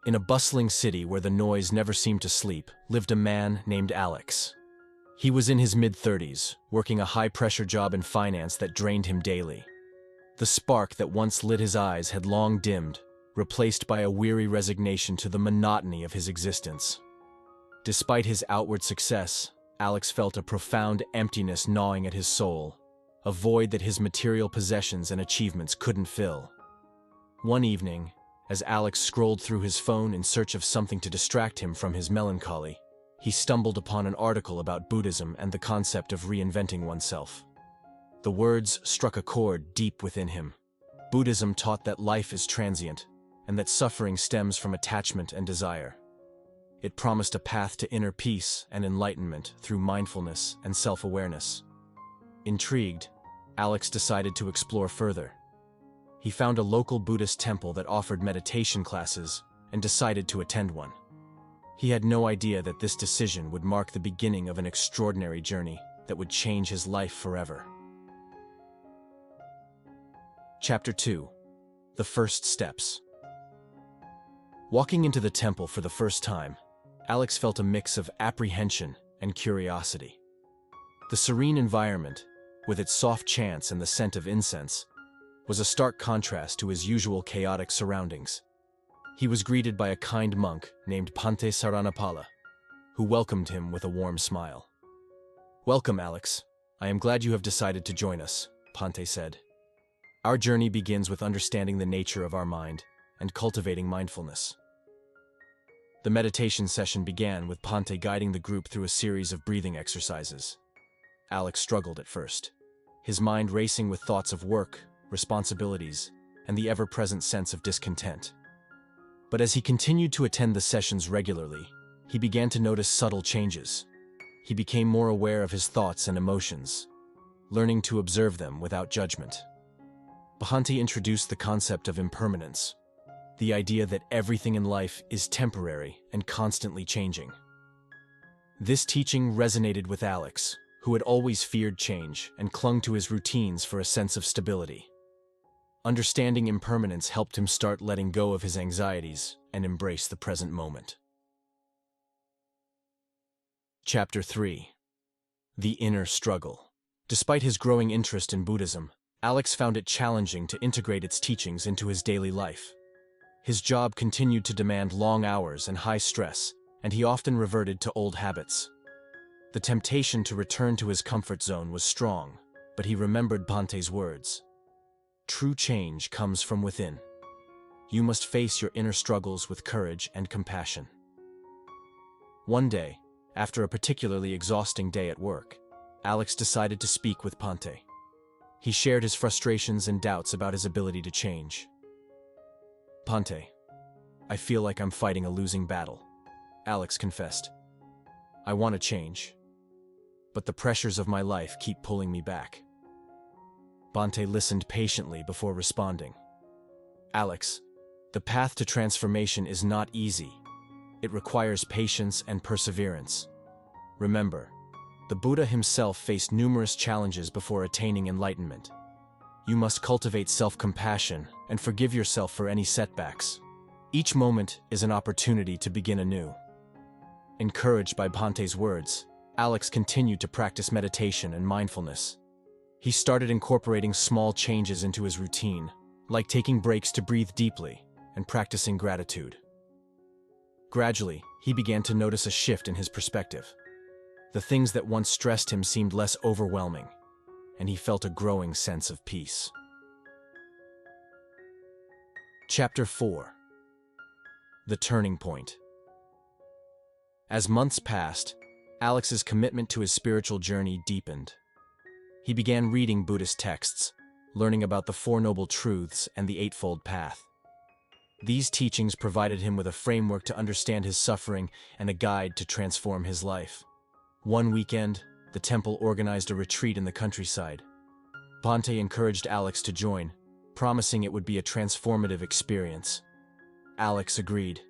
In a bustling city where the noise never seemed to sleep, lived a man named Alex. He was in his mid-30s, working a high-pressure job in finance that drained him daily. The spark that once lit his eyes had long dimmed, replaced by a weary resignation to the monotony of his existence. Despite his outward success, Alex felt a profound emptiness gnawing at his soul, a void that his material possessions and achievements couldn't fill. One evening, as Alex scrolled through his phone in search of something to distract him from his melancholy, he stumbled upon an article about Buddhism and the concept of reinventing oneself. The words struck a chord deep within him. Buddhism taught that life is transient, and that suffering stems from attachment and desire. It promised a path to inner peace and enlightenment through mindfulness and self-awareness. Intrigued, Alex decided to explore further. He found a local Buddhist temple that offered meditation classes and decided to attend one. He had no idea that this decision would mark the beginning of an extraordinary journey that would change his life forever. Chapter 2. The First Steps. Walking into the temple for the first time, Alex felt a mix of apprehension and curiosity. The serene environment, with its soft chants and the scent of incense, was a stark contrast to his usual chaotic surroundings. He was greeted by a kind monk named Bhante Saranapala, who welcomed him with a warm smile. "Welcome, Alex. I am glad you have decided to join us," Bhante said. "Our journey begins with understanding the nature of our mind and cultivating mindfulness." The meditation session began with Bhante guiding the group through a series of breathing exercises. Alex struggled at first, his mind racing with thoughts of work, responsibilities, and the ever-present sense of discontent. But as he continued to attend the sessions regularly, he began to notice subtle changes. He became more aware of his thoughts and emotions, learning to observe them without judgment. Bhante introduced the concept of impermanence, the idea that everything in life is temporary and constantly changing. This teaching resonated with Alex, who had always feared change and clung to his routines for a sense of stability. Understanding impermanence helped him start letting go of his anxieties and embrace the present moment. Chapter 3. The Inner Struggle. Despite his growing interest in Buddhism, Alex found it challenging to integrate its teachings into his daily life. His job continued to demand long hours and high stress, and he often reverted to old habits. The temptation to return to his comfort zone was strong, but he remembered Bhante's words. True change comes from within. You must face your inner struggles with courage and compassion. One day, after a particularly exhausting day at work, Alex decided to speak with Bhante. He shared his frustrations and doubts about his ability to change. "Bhante, I feel like I'm fighting a losing battle," Alex confessed. "I want to change, but the pressures of my life keep pulling me back." Bhante listened patiently before responding. "Alex, the path to transformation is not easy. It requires patience and perseverance. Remember, the Buddha himself faced numerous challenges before attaining enlightenment. You must cultivate self-compassion and forgive yourself for any setbacks. Each moment is an opportunity to begin anew." Encouraged by Bhante's words, Alex continued to practice meditation and mindfulness. He started incorporating small changes into his routine, like taking breaks to breathe deeply and practicing gratitude. Gradually, he began to notice a shift in his perspective. The things that once stressed him seemed less overwhelming, and he felt a growing sense of peace. Chapter 4. The Turning Point. As months passed, Alex's commitment to his spiritual journey deepened. He began reading Buddhist texts, learning about the Four Noble Truths and the Eightfold Path. These teachings provided him with a framework to understand his suffering and a guide to transform his life. One weekend, the temple organized a retreat in the countryside. Bhante encouraged Alex to join, promising it would be a transformative experience. Alex agreed,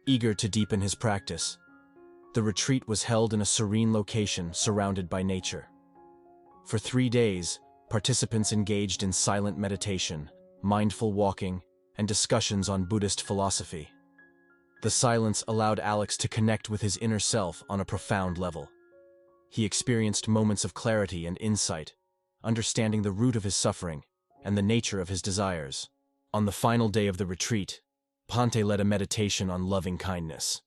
eager to deepen his practice. The retreat was held in a serene location surrounded by nature. For 3 days, participants engaged in silent meditation, mindful walking, and discussions on Buddhist philosophy. The silence allowed Alex to connect with his inner self on a profound level. He experienced moments of clarity and insight, understanding the root of his suffering and the nature of his desires. On the final day of the retreat, Ponte led a meditation on loving kindness.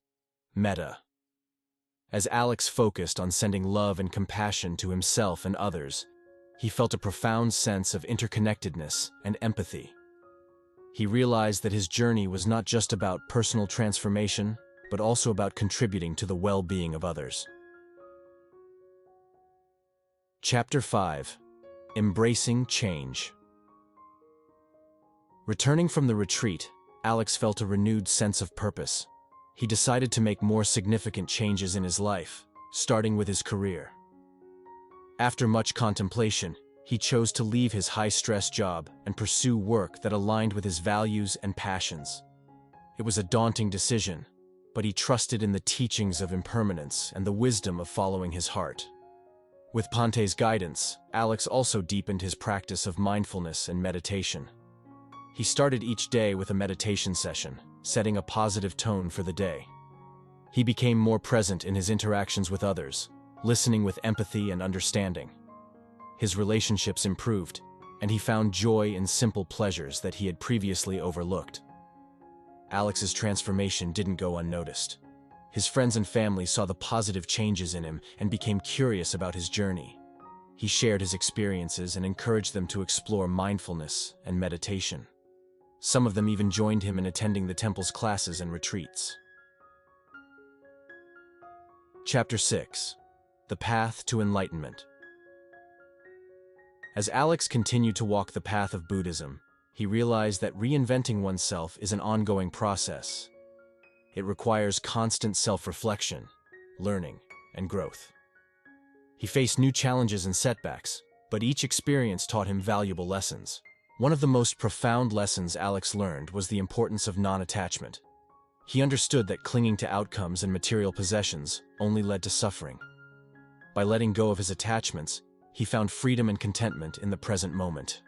Metta. As Alex focused on sending love and compassion to himself and others, he felt a profound sense of interconnectedness and empathy. He realized that his journey was not just about personal transformation, but also about contributing to the well-being of others. Chapter 5. Embracing Change. Returning from the retreat, Alex felt a renewed sense of purpose. He decided to make more significant changes in his life, starting with his career. After much contemplation, he chose to leave his high-stress job and pursue work that aligned with his values and passions. It was a daunting decision, but he trusted in the teachings of impermanence and the wisdom of following his heart. With Ponte's guidance, Alex also deepened his practice of mindfulness and meditation. He started each day with a meditation session, setting a positive tone for the day. He became more present in his interactions with others, listening with empathy and understanding. His relationships improved, and he found joy in simple pleasures that he had previously overlooked. Alex's transformation didn't go unnoticed. His friends and family saw the positive changes in him and became curious about his journey. He shared his experiences and encouraged them to explore mindfulness and meditation. Some of them even joined him in attending the temple's classes and retreats. Chapter 6. The Path to Enlightenment. As Alex continued to walk the path of Buddhism, he realized that reinventing oneself is an ongoing process. It requires constant self-reflection, learning, and growth. He faced new challenges and setbacks, but each experience taught him valuable lessons. One of the most profound lessons Alex learned was the importance of non-attachment. He understood that clinging to outcomes and material possessions only led to suffering. By letting go of his attachments, he found freedom and contentment in the present moment.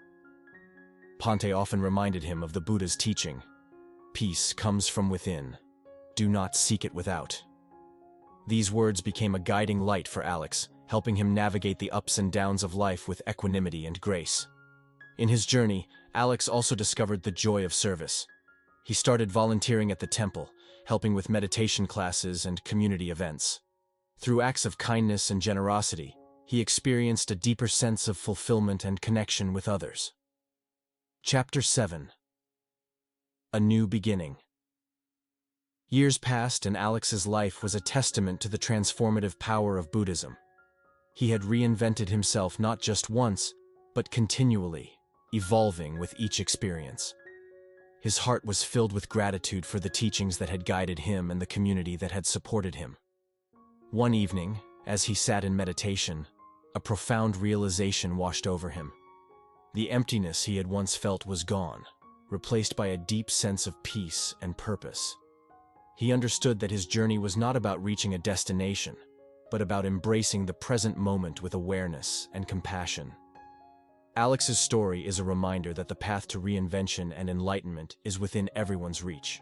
Ponte often reminded him of the Buddha's teaching: "Peace comes from within. Do not seek it without." These words became a guiding light for Alex, helping him navigate the ups and downs of life with equanimity and grace. In his journey, Alex also discovered the joy of service. He started volunteering at the temple, helping with meditation classes and community events. Through acts of kindness and generosity, he experienced a deeper sense of fulfillment and connection with others. Chapter 7. A New Beginning. Years passed and Alex's life was a testament to the transformative power of Buddhism. He had reinvented himself not just once, but continually, evolving with each experience. His heart was filled with gratitude for the teachings that had guided him and the community that had supported him. One evening, as he sat in meditation, a profound realization washed over him. The emptiness he had once felt was gone, replaced by a deep sense of peace and purpose. He understood that his journey was not about reaching a destination, but about embracing the present moment with awareness and compassion. Alex's story is a reminder that the path to reinvention and enlightenment is within everyone's reach.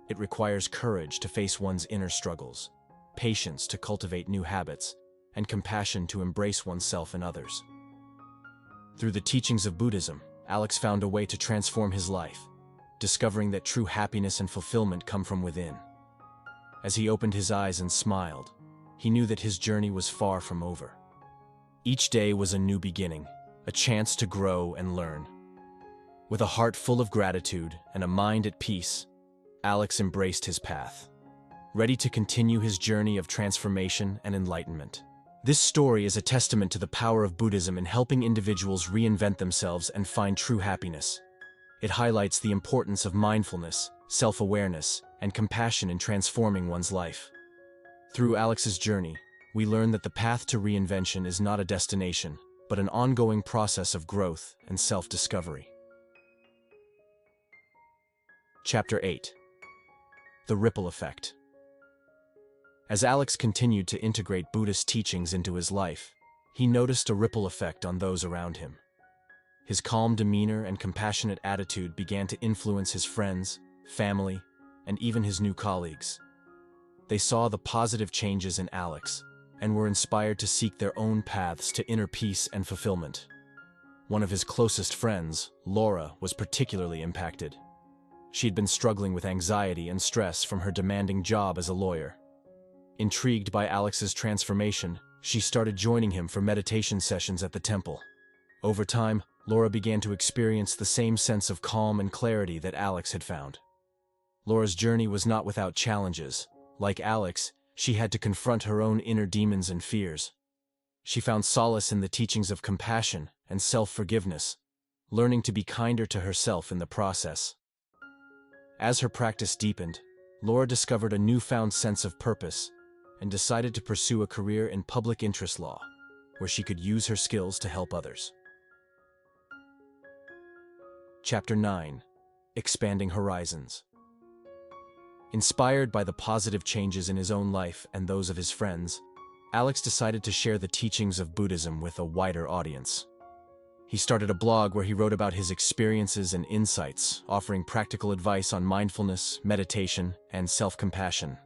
It requires courage to face one's inner struggles, patience to cultivate new habits, and compassion to embrace oneself and others. Through the teachings of Buddhism, Alex found a way to transform his life, discovering that true happiness and fulfillment come from within. As he opened his eyes and smiled, he knew that his journey was far from over. Each day was a new beginning, a chance to grow and learn. With a heart full of gratitude and a mind at peace, Alex embraced his path, ready to continue his journey of transformation and enlightenment. This story is a testament to the power of Buddhism in helping individuals reinvent themselves and find true happiness. It highlights the importance of mindfulness, self-awareness, and compassion in transforming one's life. Through Alex's journey, we learn that the path to reinvention is not a destination, but an ongoing process of growth and self-discovery. Chapter 8. The Ripple Effect. As Alex continued to integrate Buddhist teachings into his life, he noticed a ripple effect on those around him. His calm demeanor and compassionate attitude began to influence his friends, family, and even his new colleagues. They saw the positive changes in Alex and were inspired to seek their own paths to inner peace and fulfillment. One of his closest friends, Laura, was particularly impacted. She had been struggling with anxiety and stress from her demanding job as a lawyer. Intrigued by Alex's transformation, she started joining him for meditation sessions at the temple. Over time, Laura began to experience the same sense of calm and clarity that Alex had found. Laura's journey was not without challenges. Like Alex, she had to confront her own inner demons and fears. She found solace in the teachings of compassion and self-forgiveness, learning to be kinder to herself in the process. As her practice deepened, Laura discovered a newfound sense of purpose and decided to pursue a career in public interest law, where she could use her skills to help others. Chapter 9. Expanding Horizons. Inspired by the positive changes in his own life and those of his friends, Alex decided to share the teachings of Buddhism with a wider audience. He started a blog where he wrote about his experiences and insights, offering practical advice on mindfulness, meditation, and self-compassion.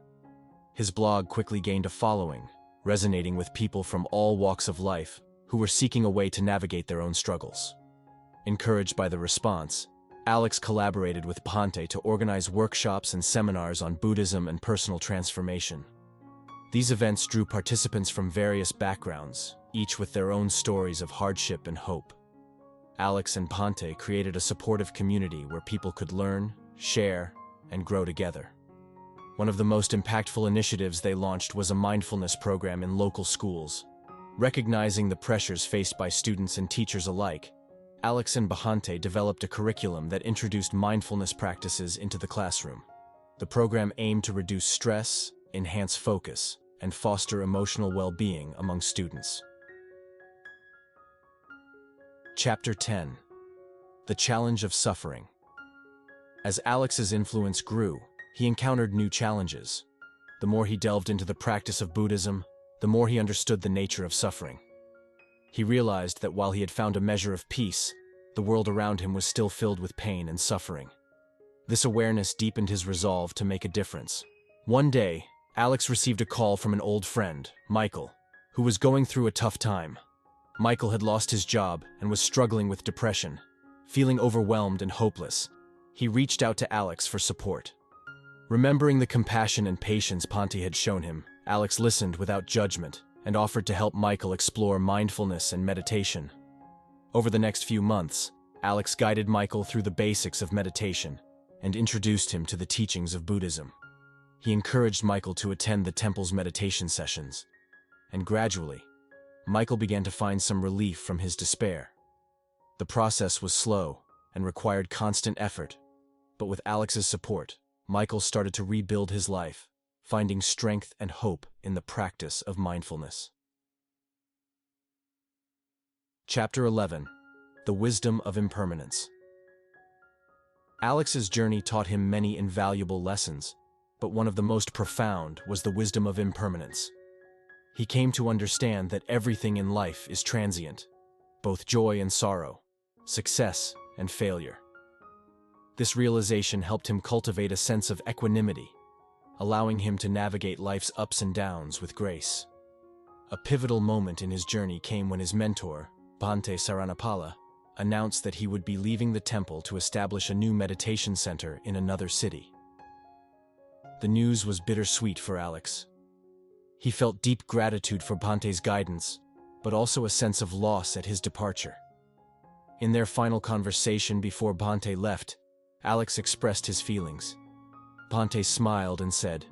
His blog quickly gained a following, resonating with people from all walks of life who were seeking a way to navigate their own struggles. Encouraged by the response, Alex collaborated with Bhante to organize workshops and seminars on Buddhism and personal transformation. These events drew participants from various backgrounds, each with their own stories of hardship and hope. Alex and Bhante created a supportive community where people could learn, share, and grow together. One of the most impactful initiatives they launched was a mindfulness program in local schools. Recognizing the pressures faced by students and teachers alike, Alex and Bhante developed a curriculum that introduced mindfulness practices into the classroom. The program aimed to reduce stress, enhance focus, and foster emotional well-being among students. Chapter 10. The Challenge of Suffering. As Alex's influence grew, he encountered new challenges. The more he delved into the practice of Buddhism, the more he understood the nature of suffering. He realized that while he had found a measure of peace, the world around him was still filled with pain and suffering. This awareness deepened his resolve to make a difference. One day, Alex received a call from an old friend, Michael, who was going through a tough time. Michael had lost his job and was struggling with depression. Feeling overwhelmed and hopeless, he reached out to Alex for support. Remembering the compassion and patience Bhante had shown him, Alex listened without judgment and offered to help Michael explore mindfulness and meditation. Over the next few months, Alex guided Michael through the basics of meditation and introduced him to the teachings of Buddhism. He encouraged Michael to attend the temple's meditation sessions, and gradually, Michael began to find some relief from his despair. The process was slow and required constant effort, but with Alex's support, Michael started to rebuild his life, finding strength and hope in the practice of mindfulness. Chapter 11. The Wisdom of Impermanence. Alex's journey taught him many invaluable lessons, but one of the most profound was the wisdom of impermanence. He came to understand that everything in life is transient, both joy and sorrow, success and failure. This realization helped him cultivate a sense of equanimity, allowing him to navigate life's ups and downs with grace. A pivotal moment in his journey came when his mentor, Bhante Saranapala, announced that he would be leaving the temple to establish a new meditation center in another city. The news was bittersweet for Alex. He felt deep gratitude for Bhante's guidance, but also a sense of loss at his departure. In their final conversation before Bhante left, Alex expressed his feelings. Bhante smiled and said,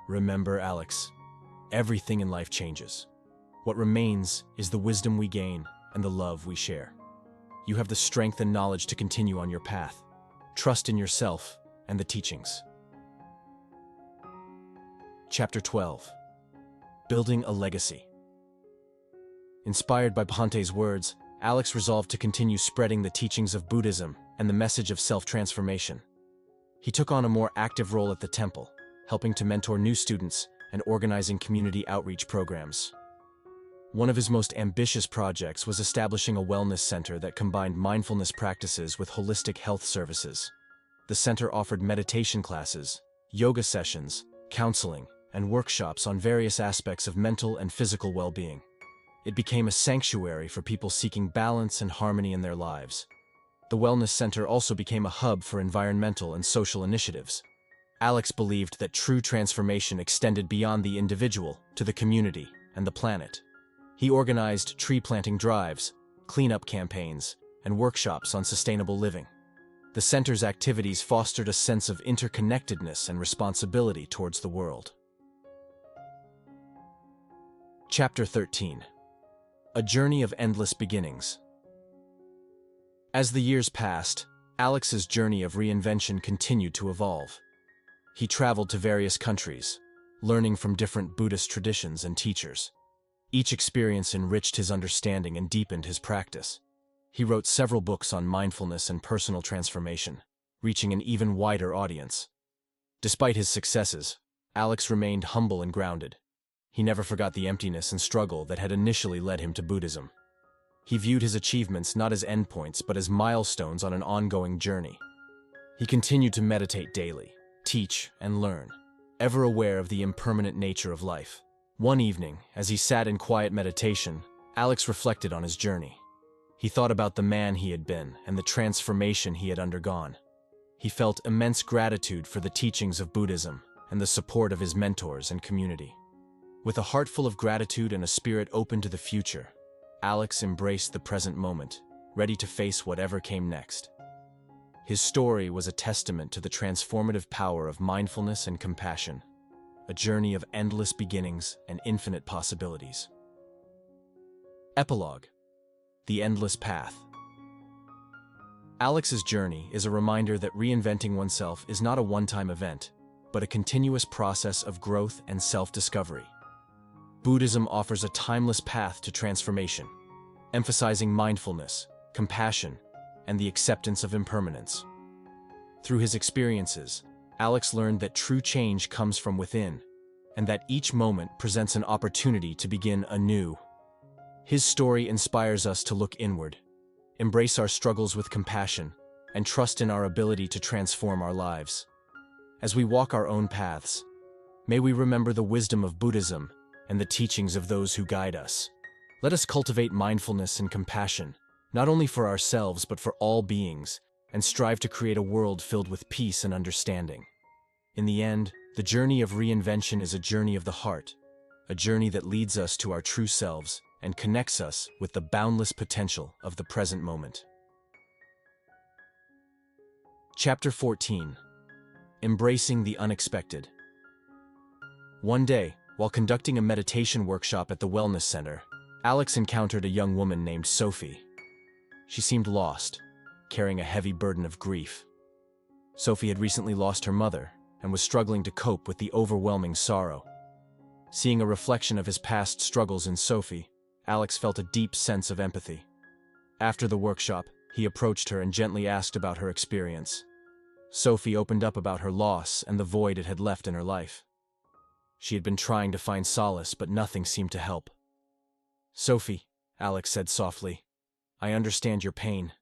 "Remember, Alex, everything in life changes. What remains is the wisdom we gain and the love we share. You have the strength and knowledge to continue on your path. Trust in yourself and the teachings." Chapter 12. Building a Legacy. Inspired by Bhante's words, Alex resolved to continue spreading the teachings of Buddhism and the message of self-transformation. He took on a more active role at the temple, helping to mentor new students and organizing community outreach programs. One of his most ambitious projects was establishing a wellness center that combined mindfulness practices with holistic health services. The center offered meditation classes, yoga sessions, counseling, and workshops on various aspects of mental and physical well-being. It became a sanctuary for people seeking balance and harmony in their lives. The Wellness Center also became a hub for environmental and social initiatives. Alex believed that true transformation extended beyond the individual to the community and the planet. He organized tree planting drives, cleanup campaigns, and workshops on sustainable living. The center's activities fostered a sense of interconnectedness and responsibility towards the world. Chapter 13. A Journey of Endless Beginnings. As the years passed, Alex's journey of reinvention continued to evolve. He traveled to various countries, learning from different Buddhist traditions and teachers. Each experience enriched his understanding and deepened his practice. He wrote several books on mindfulness and personal transformation, reaching an even wider audience. Despite his successes, Alex remained humble and grounded. He never forgot the emptiness and struggle that had initially led him to Buddhism. He viewed his achievements not as endpoints but as milestones on an ongoing journey. He continued to meditate daily, teach, and learn, ever aware of the impermanent nature of life. One evening, as he sat in quiet meditation, Alex reflected on his journey. He thought about the man he had been and the transformation he had undergone. He felt immense gratitude for the teachings of Buddhism and the support of his mentors and community. With a heart full of gratitude and a spirit open to the future, Alex embraced the present moment, ready to face whatever came next. His story was a testament to the transformative power of mindfulness and compassion, a journey of endless beginnings and infinite possibilities. Epilogue: The Endless Path. Alex's journey is a reminder that reinventing oneself is not a one-time event, but a continuous process of growth and self-discovery. Buddhism offers a timeless path to transformation, emphasizing mindfulness, compassion, and the acceptance of impermanence. Through his experiences, Alex learned that true change comes from within, and that each moment presents an opportunity to begin anew. His story inspires us to look inward, embrace our struggles with compassion, and trust in our ability to transform our lives. As we walk our own paths, may we remember the wisdom of Buddhism and the teachings of those who guide us. Let us cultivate mindfulness and compassion, not only for ourselves but for all beings, and strive to create a world filled with peace and understanding. In the end, the journey of reinvention is a journey of the heart, a journey that leads us to our true selves and connects us with the boundless potential of the present moment. Chapter 14. Embracing the Unexpected. One day, while conducting a meditation workshop at the Wellness Center, Alex encountered a young woman named Sophie. She seemed lost, carrying a heavy burden of grief. Sophie had recently lost her mother and was struggling to cope with the overwhelming sorrow. Seeing a reflection of his past struggles in Sophie, Alex felt a deep sense of empathy. After the workshop, he approached her and gently asked about her experience. Sophie opened up about her loss and the void it had left in her life. She had been trying to find solace, but nothing seemed to help. "Sophie," Alex said softly, "I understand your pain.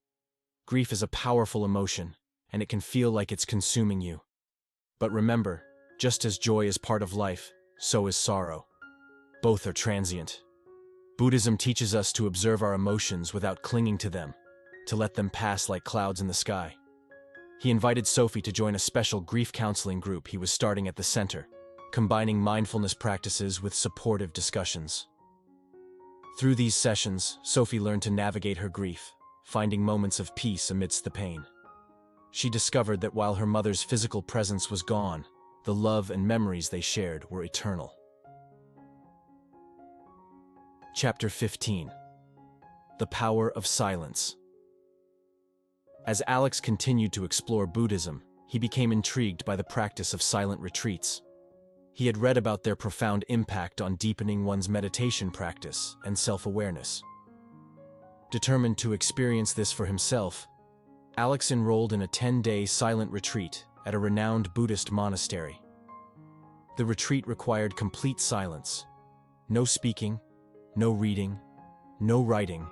Grief is a powerful emotion, and it can feel like it's consuming you. But remember, just as joy is part of life, so is sorrow. Both are transient. Buddhism teaches us to observe our emotions without clinging to them, to let them pass like clouds in the sky." He invited Sophie to join a special grief counseling group he was starting at the center, combining mindfulness practices with supportive discussions. Through these sessions, Sophie learned to navigate her grief, finding moments of peace amidst the pain. She discovered that while her mother's physical presence was gone, the love and memories they shared were eternal. Chapter 15. The Power of Silence. As Alex continued to explore Buddhism, he became intrigued by the practice of silent retreats. He had read about their profound impact on deepening one's meditation practice and self-awareness. Determined to experience this for himself, Alex enrolled in a 10-day silent retreat at a renowned Buddhist monastery. The retreat required complete silence, no speaking, no reading, no writing,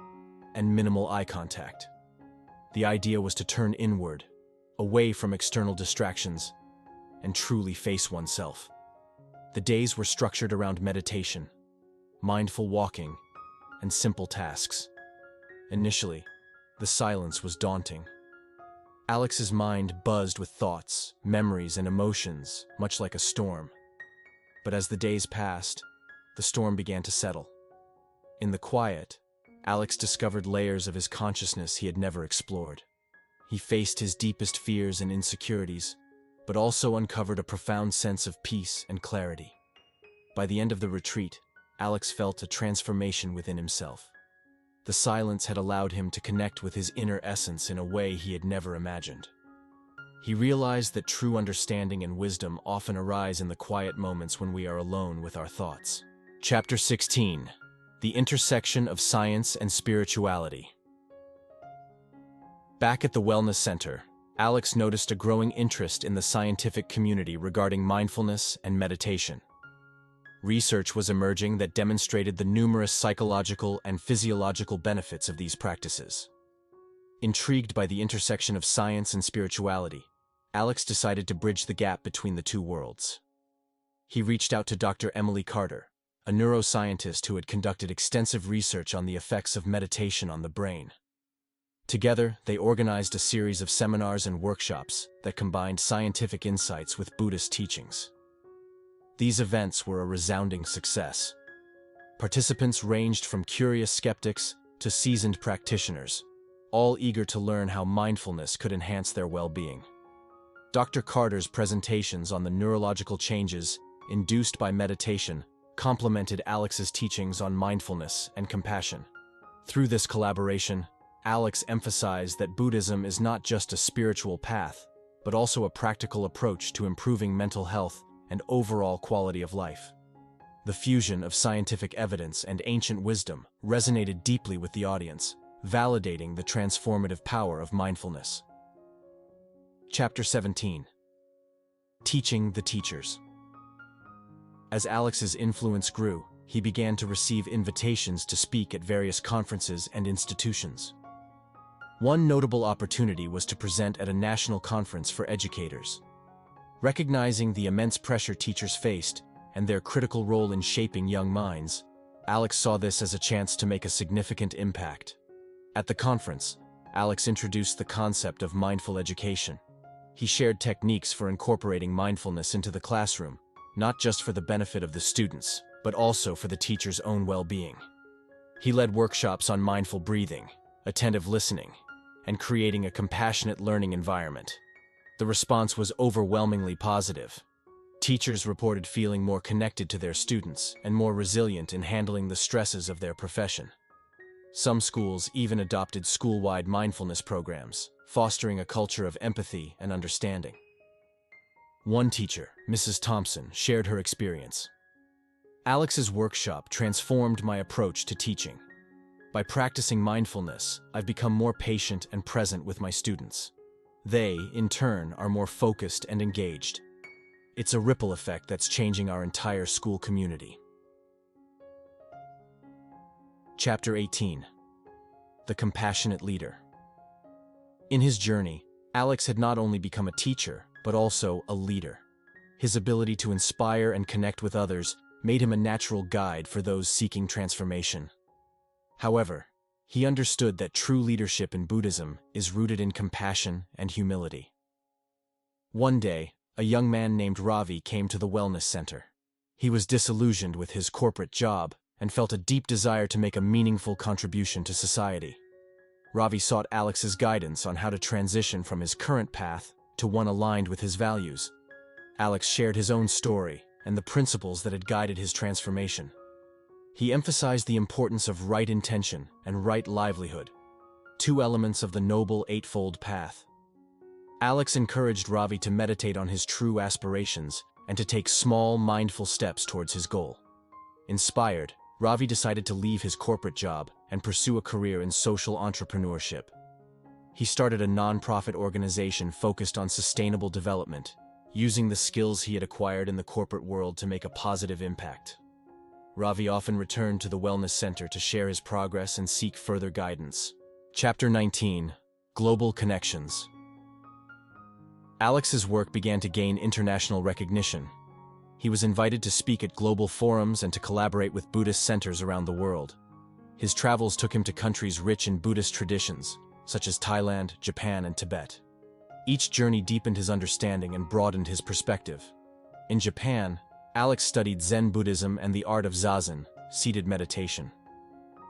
and minimal eye contact. The idea was to turn inward, away from external distractions, and truly face oneself. The days were structured around meditation, mindful walking, and simple tasks. Initially, the silence was daunting. Alex's mind buzzed with thoughts, memories, and emotions, much like a storm. But as the days passed, the storm began to settle. In the quiet, Alex discovered layers of his consciousness he had never explored. He faced his deepest fears and insecurities, but also uncovered a profound sense of peace and clarity. By the end of the retreat, Alex felt a transformation within himself. The silence had allowed him to connect with his inner essence in a way he had never imagined. He realized that true understanding and wisdom often arise in the quiet moments when we are alone with our thoughts. Chapter 16: The Intersection of Science and Spirituality. Back at the Wellness Center, Alex noticed a growing interest in the scientific community regarding mindfulness and meditation. Research was emerging that demonstrated the numerous psychological and physiological benefits of these practices. Intrigued by the intersection of science and spirituality, Alex decided to bridge the gap between the two worlds. He reached out to Dr. Emily Carter, a neuroscientist who had conducted extensive research on the effects of meditation on the brain. Together, they organized a series of seminars and workshops that combined scientific insights with Buddhist teachings. These events were a resounding success. Participants ranged from curious skeptics to seasoned practitioners, all eager to learn how mindfulness could enhance their well-being. Dr. Carter's presentations on the neurological changes induced by meditation complemented Alex's teachings on mindfulness and compassion. Through this collaboration, Alex emphasized that Buddhism is not just a spiritual path, but also a practical approach to improving mental health and overall quality of life. The fusion of scientific evidence and ancient wisdom resonated deeply with the audience, validating the transformative power of mindfulness. Chapter 17: Teaching the Teachers. As Alex's influence grew, he began to receive invitations to speak at various conferences and institutions. One notable opportunity was to present at a national conference for educators. Recognizing the immense pressure teachers faced and their critical role in shaping young minds, Alex saw this as a chance to make a significant impact. At the conference, Alex introduced the concept of mindful education. He shared techniques for incorporating mindfulness into the classroom, not just for the benefit of the students, but also for the teacher's own well-being. He led workshops on mindful breathing, attentive listening, and creating a compassionate learning environment. The response was overwhelmingly positive. Teachers reported feeling more connected to their students and more resilient in handling the stresses of their profession. Some schools even adopted school-wide mindfulness programs, fostering a culture of empathy and understanding. One teacher, Mrs. Thompson, shared her experience. Alex's workshop transformed my approach to teaching. By practicing mindfulness, I've become more patient and present with my students. They, in turn, are more focused and engaged. It's a ripple effect that's changing our entire school community. Chapter 18: The Compassionate Leader. In his journey, Alex had not only become a teacher, but also a leader. His ability to inspire and connect with others made him a natural guide for those seeking transformation. However, he understood that true leadership in Buddhism is rooted in compassion and humility. One day, a young man named Ravi came to the Wellness Center. He was disillusioned with his corporate job and felt a deep desire to make a meaningful contribution to society. Ravi sought Alex's guidance on how to transition from his current path to one aligned with his values. Alex shared his own story and the principles that had guided his transformation. He emphasized the importance of right intention and right livelihood, two elements of the Noble Eightfold Path. Alex encouraged Ravi to meditate on his true aspirations and to take small, mindful steps towards his goal. Inspired, Ravi decided to leave his corporate job and pursue a career in social entrepreneurship. He started a nonprofit organization focused on sustainable development, using the skills he had acquired in the corporate world to make a positive impact. Ravi often returned to the Wellness Center to share his progress and seek further guidance. Chapter 19: Global Connections. Alex's work began to gain international recognition. He was invited to speak at global forums and to collaborate with Buddhist centers around the world. His travels took him to countries rich in Buddhist traditions, such as Thailand, Japan, and Tibet. Each journey deepened his understanding and broadened his perspective. In Japan, Alex studied Zen Buddhism and the art of Zazen, seated meditation.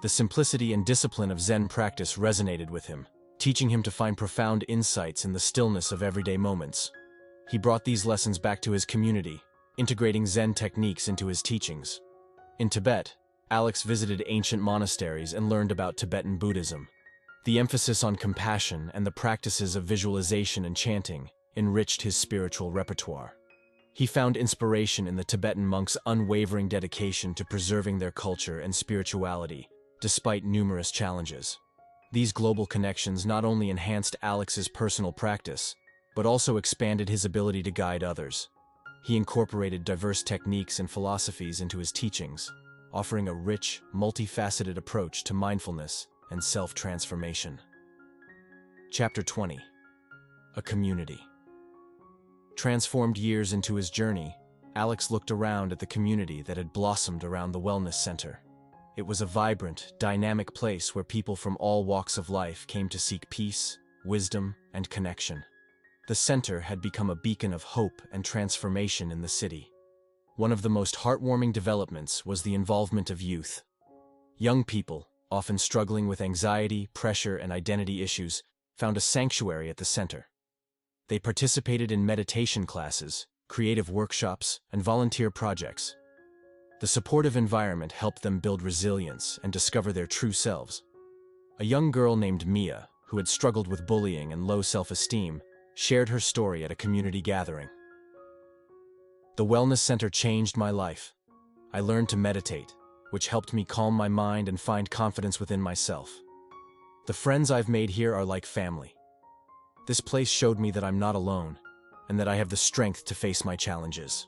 The simplicity and discipline of Zen practice resonated with him, teaching him to find profound insights in the stillness of everyday moments. He brought these lessons back to his community, integrating Zen techniques into his teachings. In Tibet, Alex visited ancient monasteries and learned about Tibetan Buddhism. The emphasis on compassion and the practices of visualization and chanting enriched his spiritual repertoire. He found inspiration in the Tibetan monks' unwavering dedication to preserving their culture and spirituality, despite numerous challenges. These global connections not only enhanced Alex's personal practice, but also expanded his ability to guide others. He incorporated diverse techniques and philosophies into his teachings, offering a rich, multifaceted approach to mindfulness and self-transformation. Chapter 20. A Community. Transformed years into his journey, Alex looked around at the community that had blossomed around the wellness center. It was a vibrant, dynamic place where people from all walks of life came to seek peace, wisdom, and connection. The center had become a beacon of hope and transformation in the city. One of the most heartwarming developments was the involvement of youth. Young people, often struggling with anxiety, pressure, and identity issues, found a sanctuary at the center. They participated in meditation classes, creative workshops, and volunteer projects. The supportive environment helped them build resilience and discover their true selves. A young girl named Mia, who had struggled with bullying and low self-esteem, shared her story at a community gathering. "The wellness center changed my life. I learned to meditate, which helped me calm my mind and find confidence within myself. The friends I've made here are like family. This place showed me that I'm not alone, and that I have the strength to face my challenges."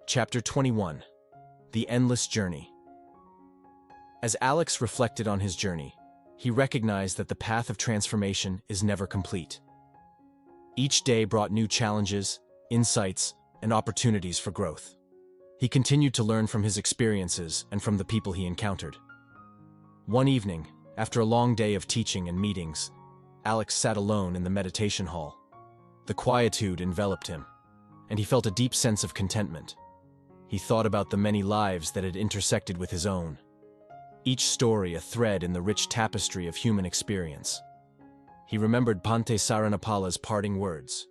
Chapter 21. The Endless Journey. As Alex reflected on his journey, he recognized that the path of transformation is never complete. Each day brought new challenges, insights, and opportunities for growth. He continued to learn from his experiences and from the people he encountered. One evening, after a long day of teaching and meetings, Alex sat alone in the meditation hall. The quietude enveloped him, and he felt a deep sense of contentment. He thought about the many lives that had intersected with his own, each story a thread in the rich tapestry of human experience. He remembered Bhante Saranapala's parting words,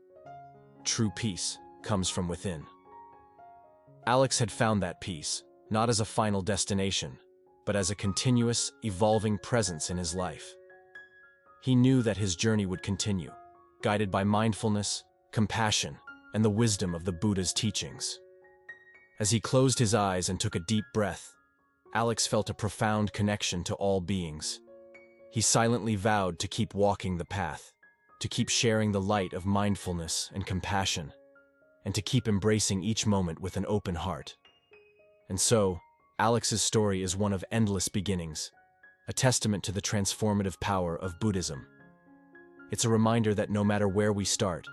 "True peace comes from within." Alex had found that peace, not as a final destination, but as a continuous, evolving presence in his life. He knew that his journey would continue, guided by mindfulness, compassion, and the wisdom of the Buddha's teachings. As he closed his eyes and took a deep breath, Alex felt a profound connection to all beings. He silently vowed to keep walking the path, to keep sharing the light of mindfulness and compassion, and to keep embracing each moment with an open heart. And so, Alex's story is one of endless beginnings, a testament to the transformative power of Buddhism. It's a reminder that no matter where we start,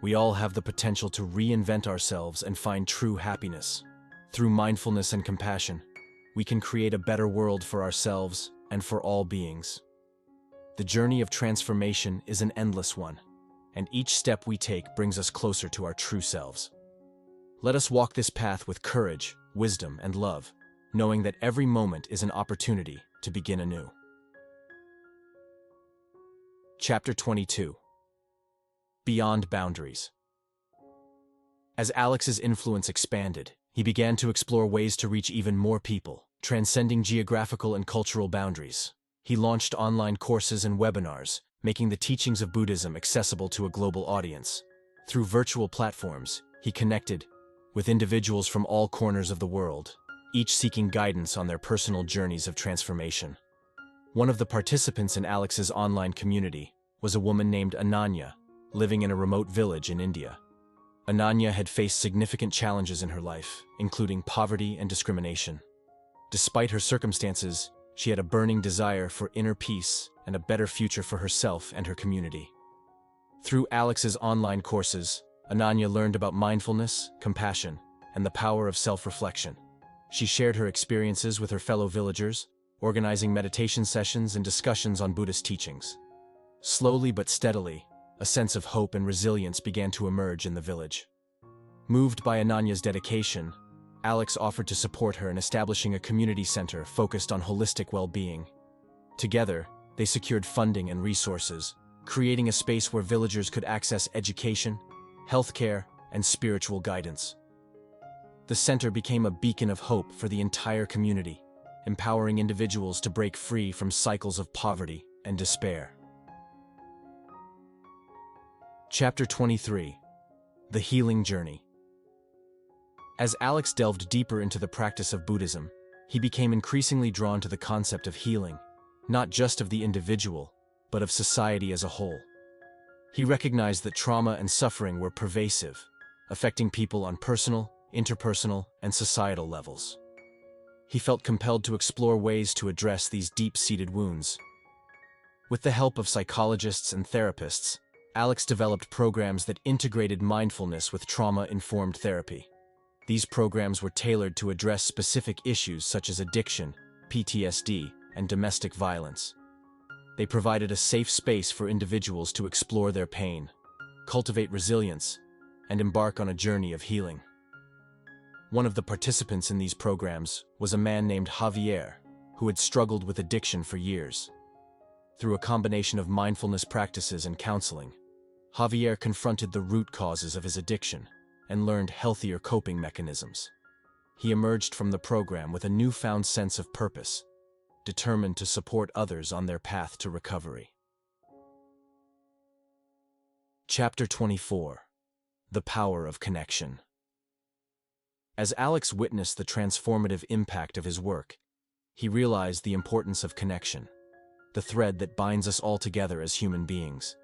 we all have the potential to reinvent ourselves and find true happiness. Through mindfulness and compassion, we can create a better world for ourselves and for all beings. The journey of transformation is an endless one, and each step we take brings us closer to our true selves. Let us walk this path with courage, wisdom, and love, knowing that every moment is an opportunity to begin anew. Chapter 22. Beyond Boundaries. As Alex's influence expanded, he began to explore ways to reach even more people, transcending geographical and cultural boundaries. He launched online courses and webinars, making the teachings of Buddhism accessible to a global audience. Through virtual platforms, he connected with individuals from all corners of the world, each seeking guidance on their personal journeys of transformation. One of the participants in Alex's online community was a woman named Ananya, living in a remote village in India. Ananya had faced significant challenges in her life, including poverty and discrimination. Despite her circumstances, she had a burning desire for inner peace and a better future for herself and her community. Through Alex's online courses, Ananya learned about mindfulness, compassion, and the power of self-reflection. She shared her experiences with her fellow villagers, organizing meditation sessions and discussions on Buddhist teachings. Slowly but steadily, a sense of hope and resilience began to emerge in the village. Moved by Ananya's dedication, Alex offered to support her in establishing a community center focused on holistic well-being. Together, they secured funding and resources, creating a space where villagers could access education, healthcare, and spiritual guidance. The center became a beacon of hope for the entire community, empowering individuals to break free from cycles of poverty and despair. Chapter 23: The Healing Journey. As Alex delved deeper into the practice of Buddhism, he became increasingly drawn to the concept of healing, not just of the individual, but of society as a whole. He recognized that trauma and suffering were pervasive, affecting people on personal, interpersonal, and societal levels. He felt compelled to explore ways to address these deep-seated wounds. With the help of psychologists and therapists, Alex developed programs that integrated mindfulness with trauma-informed therapy. These programs were tailored to address specific issues such as addiction, PTSD, and domestic violence. They provided a safe space for individuals to explore their pain, cultivate resilience, and embark on a journey of healing. One of the participants in these programs was a man named Javier, who had struggled with addiction for years. Through a combination of mindfulness practices and counseling, Javier confronted the root causes of his addiction and learned healthier coping mechanisms. He emerged from the program with a newfound sense of purpose, determined to support others on their path to recovery. Chapter 24: The Power of Connection. As Alex witnessed the transformative impact of his work, he realized the importance of connection, the thread that binds us all together as human beings.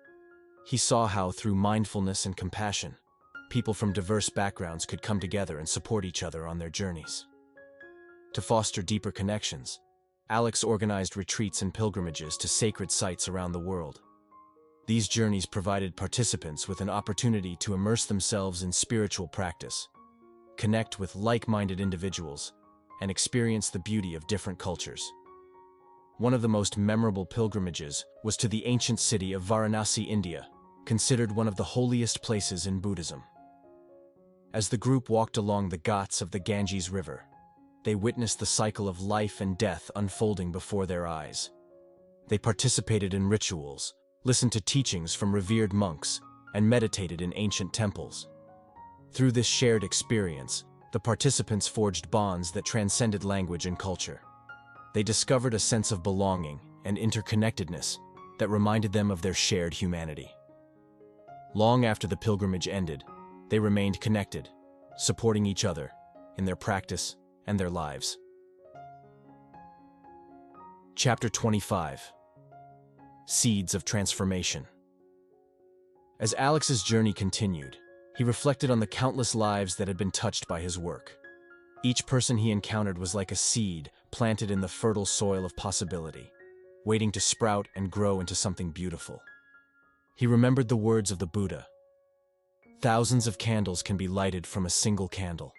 He saw how, through mindfulness and compassion, people from diverse backgrounds could come together and support each other on their journeys. To foster deeper connections, Alex organized retreats and pilgrimages to sacred sites around the world. These journeys provided participants with an opportunity to immerse themselves in spiritual practice, connect with like-minded individuals, and experience the beauty of different cultures. One of the most memorable pilgrimages was to the ancient city of Varanasi, India, considered one of the holiest places in Buddhism. As the group walked along the ghats of the Ganges River, they witnessed the cycle of life and death unfolding before their eyes. They participated in rituals, listened to teachings from revered monks, and meditated in ancient temples. Through this shared experience, the participants forged bonds that transcended language and culture. They discovered a sense of belonging and interconnectedness that reminded them of their shared humanity. Long after the pilgrimage ended, they remained connected, supporting each other in their practice and their lives. Chapter 25: Seeds of Transformation. As Alex's journey continued, he reflected on the countless lives that had been touched by his work. Each person he encountered was like a seed planted in the fertile soil of possibility, waiting to sprout and grow into something beautiful. He remembered the words of the Buddha: "Thousands of candles can be lighted from a single candle,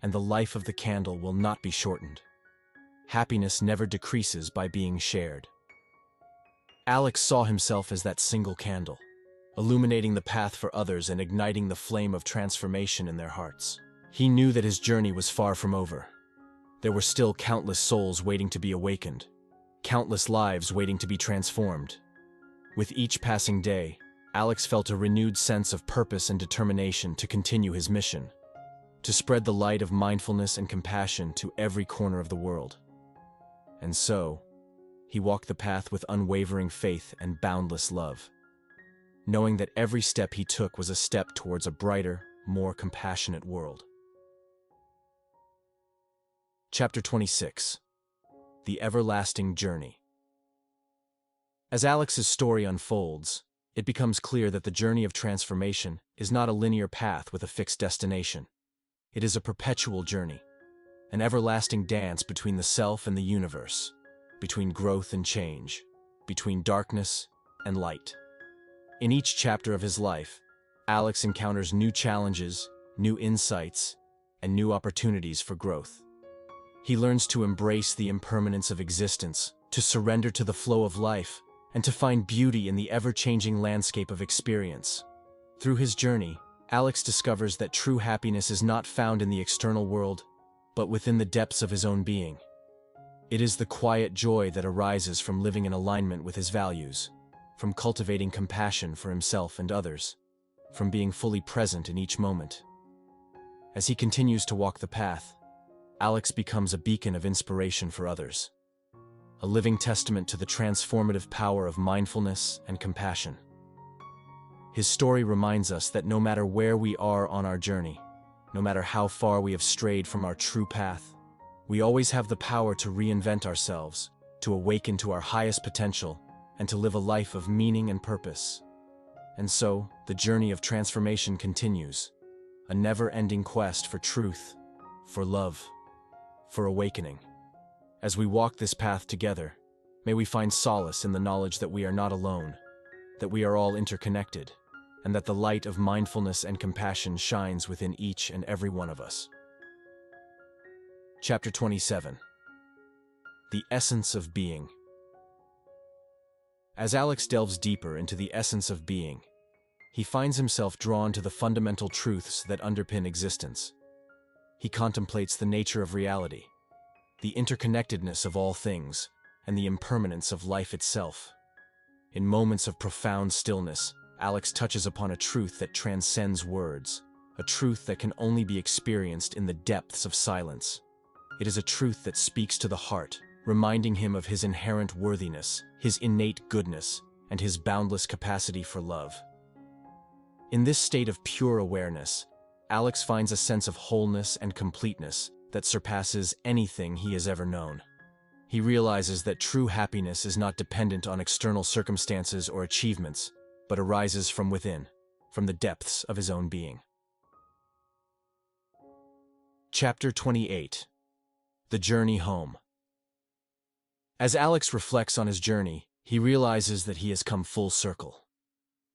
and the life of the candle will not be shortened. Happiness never decreases by being shared." Alex saw himself as that single candle, illuminating the path for others and igniting the flame of transformation in their hearts. He knew that his journey was far from over. There were still countless souls waiting to be awakened, countless lives waiting to be transformed. With each passing day, Alex felt a renewed sense of purpose and determination to continue his mission, to spread the light of mindfulness and compassion to every corner of the world. And so, he walked the path with unwavering faith and boundless love, knowing that every step he took was a step towards a brighter, more compassionate world. Chapter 26: The Everlasting Journey. As Alex's story unfolds, it becomes clear that the journey of transformation is not a linear path with a fixed destination. It is a perpetual journey, an everlasting dance between the self and the universe, between growth and change, between darkness and light. In each chapter of his life, Alex encounters new challenges, new insights, and new opportunities for growth. He learns to embrace the impermanence of existence, to surrender to the flow of life, and to find beauty in the ever-changing landscape of experience. Through his journey, Alex discovers that true happiness is not found in the external world, but within the depths of his own being. It is the quiet joy that arises from living in alignment with his values, from cultivating compassion for himself and others, from being fully present in each moment. As he continues to walk the path, Alex becomes a beacon of inspiration for others, a living testament to the transformative power of mindfulness and compassion. His story reminds us that no matter where we are on our journey, no matter how far we have strayed from our true path, we always have the power to reinvent ourselves, to awaken to our highest potential, and to live a life of meaning and purpose. And so, the journey of transformation continues, a never-ending quest for truth, for love, for awakening. As we walk this path together, may we find solace in the knowledge that we are not alone, that we are all interconnected, and that the light of mindfulness and compassion shines within each and every one of us. Chapter 27. The Essence of Being. As Alex delves deeper into the essence of being, he finds himself drawn to the fundamental truths that underpin existence. He contemplates the nature of reality, the interconnectedness of all things, and the impermanence of life itself. In moments of profound stillness, Alex touches upon a truth that transcends words, a truth that can only be experienced in the depths of silence. It is a truth that speaks to the heart, reminding him of his inherent worthiness, his innate goodness, and his boundless capacity for love. In this state of pure awareness, Alex finds a sense of wholeness and completeness that surpasses anything he has ever known. He realizes that true happiness is not dependent on external circumstances or achievements, but arises from within, from the depths of his own being. Chapter 28. The Journey Home. As Alex reflects on his journey, he realizes that he has come full circle.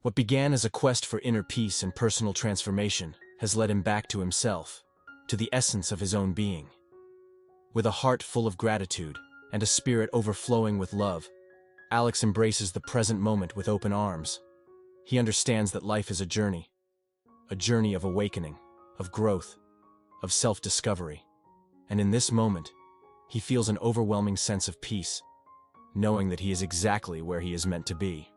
What began as a quest for inner peace and personal transformation has led him back to himself, to the essence of his own being. With a heart full of gratitude and a spirit overflowing with love, Alex embraces the present moment with open arms. He understands that life is a journey of awakening, of growth, of self-discovery. And in this moment, he feels an overwhelming sense of peace, knowing that he is exactly where he is meant to be.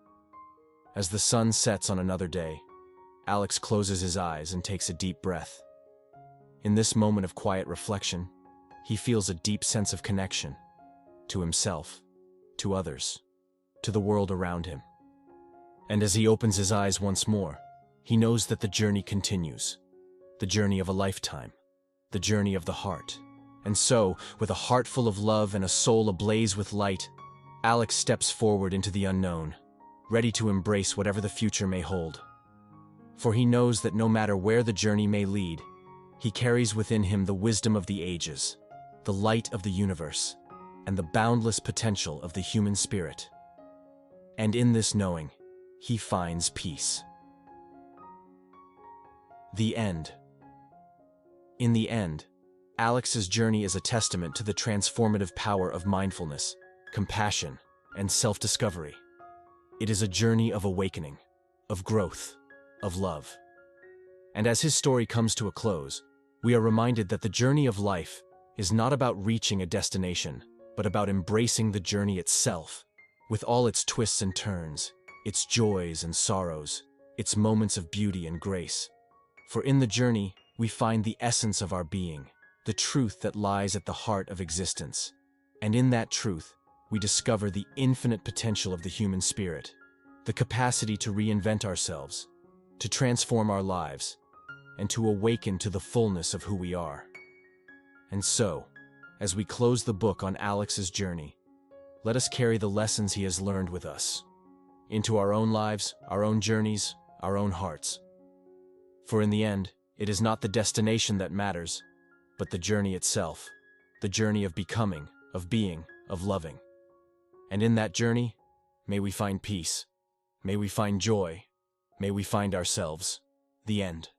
As the sun sets on another day, Alex closes his eyes and takes a deep breath. In this moment of quiet reflection, he feels a deep sense of connection to himself, to others, to the world around him. And as he opens his eyes once more, he knows that the journey continues, the journey of a lifetime, the journey of the heart. And so, with a heart full of love and a soul ablaze with light, Alex steps forward into the unknown, ready to embrace whatever the future may hold. For he knows that no matter where the journey may lead, he carries within him the wisdom of the ages, the light of the universe, and the boundless potential of the human spirit. And in this knowing, he finds peace. The end. In the end, Alex's journey is a testament to the transformative power of mindfulness, compassion, and self-discovery. It is a journey of awakening, of growth, of love. And as his story comes to a close, we are reminded that the journey of life is not about reaching a destination, but about embracing the journey itself, with all its twists and turns, its joys and sorrows, its moments of beauty and grace. For in the journey, we find the essence of our being, the truth that lies at the heart of existence. And in that truth, we discover the infinite potential of the human spirit, the capacity to reinvent ourselves, to transform our lives, and to awaken to the fullness of who we are. And so, as we close the book on Alex's journey, let us carry the lessons he has learned with us, into our own lives, our own journeys, our own hearts. For in the end, it is not the destination that matters, but the journey itself, the journey of becoming, of being, of loving. And in that journey, may we find peace, may we find joy, may we find ourselves. The end.